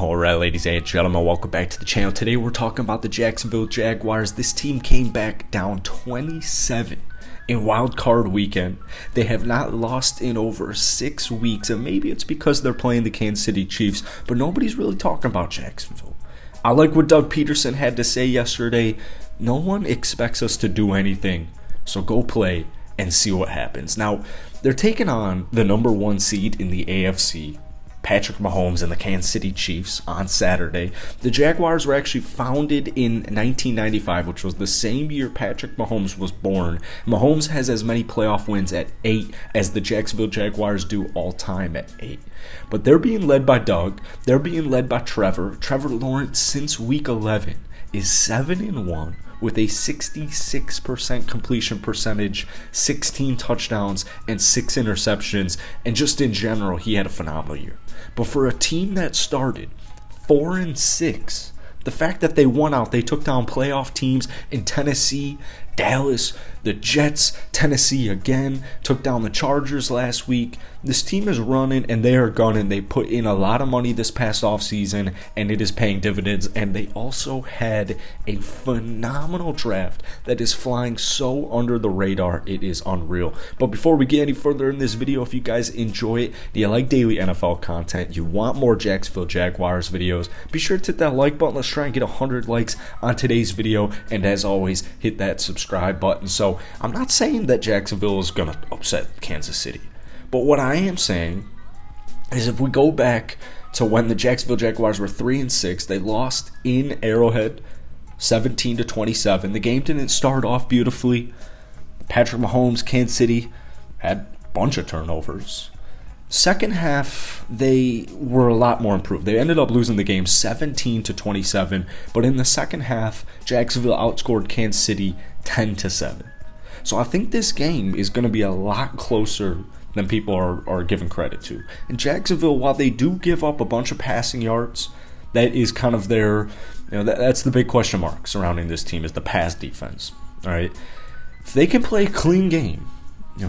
Alright, ladies and gentlemen, welcome back to the channel. Today we're talking about the Jacksonville Jaguars. This team came back down 27 in wild card weekend. They have not lost in over 6 weeks, and maybe it's because they're playing the Kansas City Chiefs, but nobody's really talking about Jacksonville. I like what Doug Peterson had to say yesterday. No one expects us to do anything, so go play and see what happens. Now, they're taking on the number 1 seed in the AFC, Patrick Mahomes and the Kansas City Chiefs, on Saturday. The Jaguars were actually founded in 1995, which was the same year Patrick Mahomes was born. Mahomes has as many playoff wins at 8 as the Jacksonville Jaguars do all time at 8. But they're being led by Doug. They're being led by Trevor. Trevor Lawrence, since week 11, is 7-1 with a 66% completion percentage, 16 touchdowns, and 6 interceptions. And just in general, he had a phenomenal year. But for a team that started 4-6, the fact that they won out, they took down playoff teams in Tennessee, Dallas, the Jets, Tennessee again, took down the Chargers last week. This team is running and they are gunning. They put in a lot of money this past offseason and it is paying dividends. And they also had a phenomenal draft that is flying so under the radar, it is unreal. But before we get any further in this video, if you guys enjoy it, you like daily NFL content, you want more Jacksonville Jaguars videos, be sure to hit that like button. Let's try and get 100 likes on today's video. And as always, hit that subscribe button. So I'm not saying that Jacksonville is going to upset Kansas City. But what I am saying is if we go back to when the Jacksonville Jaguars were 3-6, they lost in Arrowhead 17-27. The game didn't start off beautifully. Patrick Mahomes, Kansas City, had a bunch of turnovers. Second half, they were a lot more improved. They ended up losing the game 17-27, but in the second half, Jacksonville outscored Kansas City 10-7. So I think this game is going to be a lot closer than people are giving credit to. And Jacksonville, while they do give up a bunch of passing yards, that is kind of their, that's the big question mark surrounding this team, is the pass defense. All right, if they can play a clean game,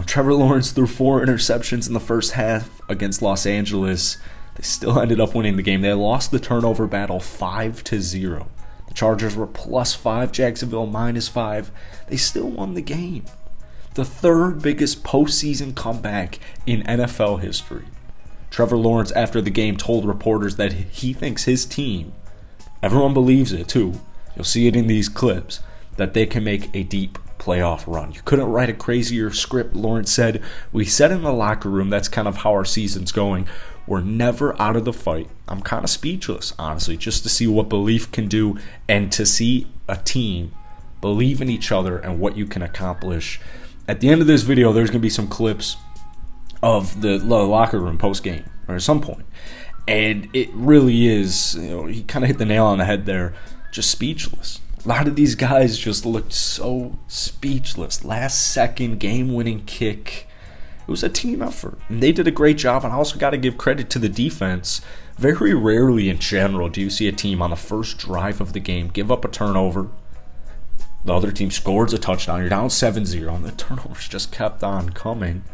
Trevor Lawrence threw 4 interceptions in the first half against Los Angeles. They still ended up winning the game. They lost the turnover battle 5-0. The Chargers were +5, Jacksonville -5. They still won the game. The third biggest postseason comeback in NFL history. Trevor Lawrence, after the game, told reporters that he thinks his team, everyone believes it too, you'll see it in these clips, that they can make a deep playoff run. You couldn't write a crazier script, Lawrence said. We said in the locker room, that's kind of how our season's going. We're never out of the fight. I'm kind of speechless, honestly, just to see what belief can do and to see a team believe in each other and what you can accomplish. At the end of this video, there's going to be some clips of the locker room post-game, or at some point. And it really is, he kind of hit the nail on the head there, just speechless. A lot of these guys just looked so speechless. Last second game-winning kick. It was a team effort, and they did a great job. And I also got to give credit to the defense. Very rarely in general do you see a team on the first drive of the game give up a turnover. The other team scores a touchdown. You're down 7-0, and the turnovers just kept on coming.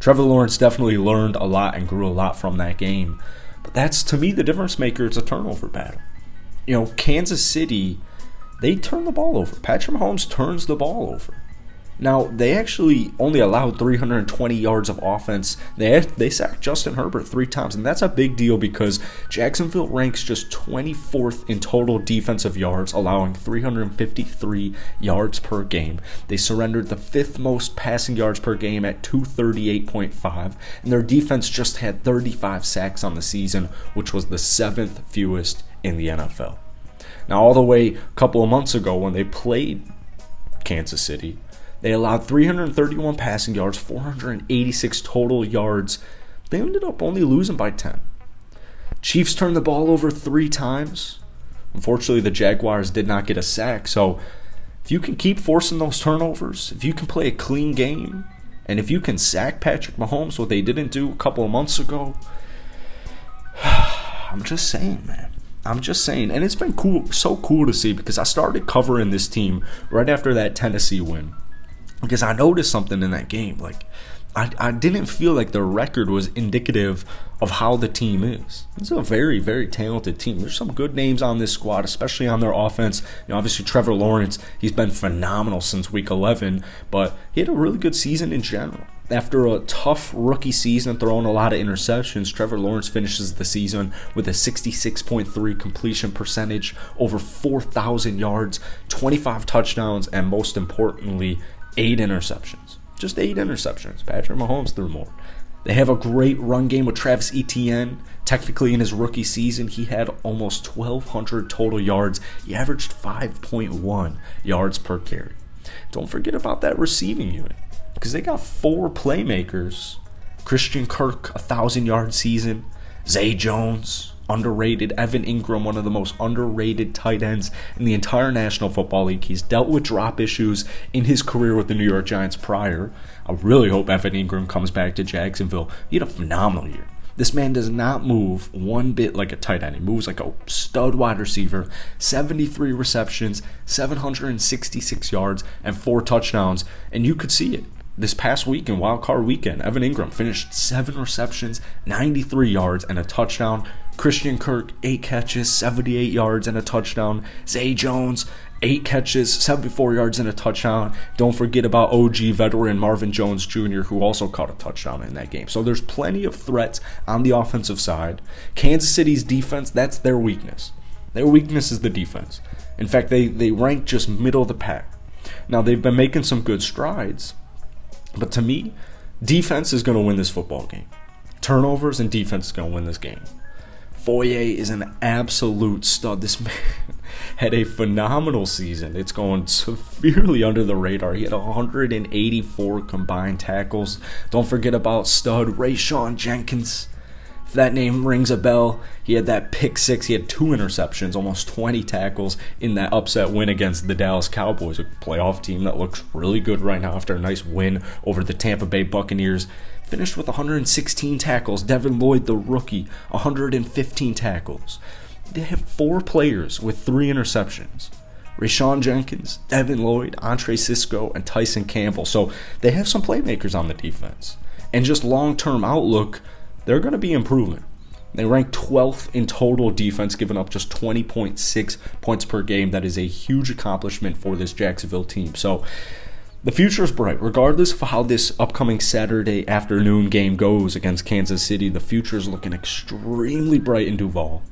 Trevor Lawrence definitely learned a lot and grew a lot from that game. But that's, to me, the difference maker. It's a turnover battle. Kansas City, they turn the ball over. Patrick Mahomes turns the ball over. Now, they actually only allowed 320 yards of offense. They sacked Justin Herbert 3 times, and that's a big deal because Jacksonville ranks just 24th in total defensive yards, allowing 353 yards per game. They surrendered the 5th most passing yards per game at 238.5, and their defense just had 35 sacks on the season, which was the 7th fewest in the NFL. Now, all the way a couple of months ago when they played Kansas City, they allowed 331 passing yards, 486 total yards. They ended up only losing by 10. Chiefs turned the ball over 3 times. Unfortunately, the Jaguars did not get a sack. So if you can keep forcing those turnovers, if you can play a clean game, and if you can sack Patrick Mahomes, what they didn't do a couple of months ago, I'm just saying, man. I'm just saying. And it's been so cool to see, because I started covering this team right after that Tennessee win. Because I noticed something in that game. Like, I didn't feel like their record was indicative of how the team is. It's a very, very talented team. There's some good names on this squad, especially on their offense. Obviously Trevor Lawrence, he's been phenomenal since week 11, but he had a really good season in general. After a tough rookie season throwing a lot of interceptions, Trevor Lawrence finishes the season with a 66.3 completion percentage, over 4,000 yards, 25 touchdowns, and most importantly, 8 interceptions. Just 8 interceptions. Patrick Mahomes threw more. They have a great run game with Travis Etienne. Technically, in his rookie season, he had almost 1,200 total yards. He averaged 5.1 yards per carry. Don't forget about that receiving unit, because they got 4 playmakers. Christian Kirk, 1,000-yard season. Zay Jones, underrated. Evan Ingram, one of the most underrated tight ends in the entire National Football League. He's dealt with drop issues in his career with the New York Giants prior. I really hope Evan Ingram comes back to Jacksonville. He had a phenomenal year. This man does not move one bit like a tight end. He moves like a stud wide receiver. 73 receptions, 766 yards, and 4 touchdowns. And you could see it. This past week in Wild Card Weekend, Evan Ingram finished 7 receptions, 93 yards, and a touchdown. Christian Kirk, 8 catches, 78 yards, and a touchdown. Zay Jones, 8 catches, 74 yards, and a touchdown. Don't forget about OG veteran Marvin Jones Jr., who also caught a touchdown in that game. So there's plenty of threats on the offensive side. Kansas City's defense, that's their weakness. Their weakness is the defense. In fact, they rank just middle of the pack. Now, they've been making some good strides, but to me, defense is going to win this football game. Turnovers and defense is going to win this game. Foye is an absolute stud. This man had a phenomenal season. It's going severely under the radar. He had 184 combined tackles. Don't forget about stud Rayshawn Jenkins. If that name rings a bell, he had that pick 6. He had 2 interceptions, almost 20 tackles in that upset win against the Dallas Cowboys, a playoff team that looks really good right now after a nice win over the Tampa Bay Buccaneers. Finished with 116 tackles. Devin Lloyd, the rookie, 115 tackles. They have 4 players with 3 interceptions. Rayshawn Jenkins, Devin Lloyd, Andre Sisco, and Tyson Campbell. So they have some playmakers on the defense. And just long-term outlook, they're going to be improving. They rank 12th in total defense, giving up just 20.6 points per game. That is a huge accomplishment for this Jacksonville team. So the future is bright. Regardless of how this upcoming Saturday afternoon game goes against Kansas City, the future is looking extremely bright in Duval.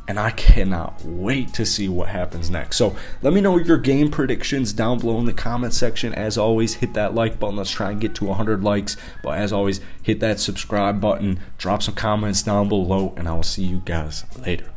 And I cannot wait to see what happens next. So let me know your game predictions down below in the comment section. As always, hit that like button. Let's try and get to 100 likes. But as always, hit that subscribe button. Drop some comments down below. And I will see you guys later.